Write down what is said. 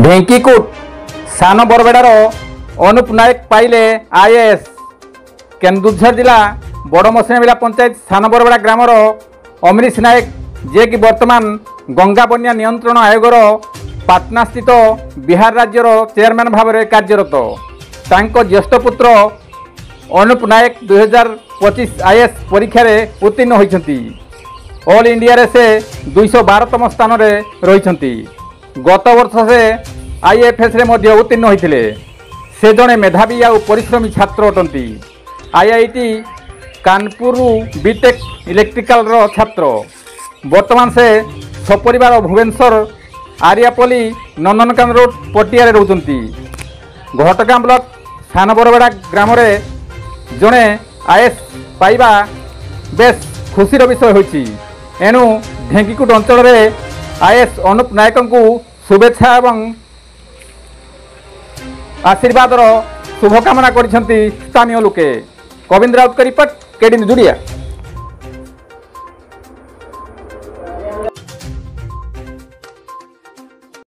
ढेंकीकुट सान बरबेड़ार अनुप नायक पाइले आईएएस। केन्दुझर जिला बड़मसिणाबिला पंचायत सान बरबेड़ा ग्रामर अमरीश नायक जे कि वर्तमान गंगा बन्या नियंत्रण आयोगर पाटना स्थित बिहार राज्यर चेयरमैन भाव में कार्यरत। तांको ज्येष्ठ पुत्र अनुप नायक 2025 आईएएस परीक्षा उत्तीर्ण होती। ऑल इंडिया रे से 212तम स्थान में रही। गत वर्ष से आईएफएस रे मध्य उत्तीर्ण होते। से जड़े मेधावी आ परिश्रमी छात्र अटंती। आईआईटी कानपुर बीटेक इलेक्ट्रिकल छात्र। वर्तमान से सपरिवार भुवनेश्वर आर्यापल्ली नंदनकानन रोड पटिया रोचंती। घटगां ब्लॉक सान बरबेड़ा ग्राम जड़े आईएएस पाइबा बेस खुशीर विषय होइछि। एणु ढेंकीकुट अंचल में आईएएस अनुप नायक को शुभेच्छा एवं आशीर्वाद शुभकामना कर स्थानीय लोके। कविंद्र राउत का रिपोर्ट केडी न्यूज।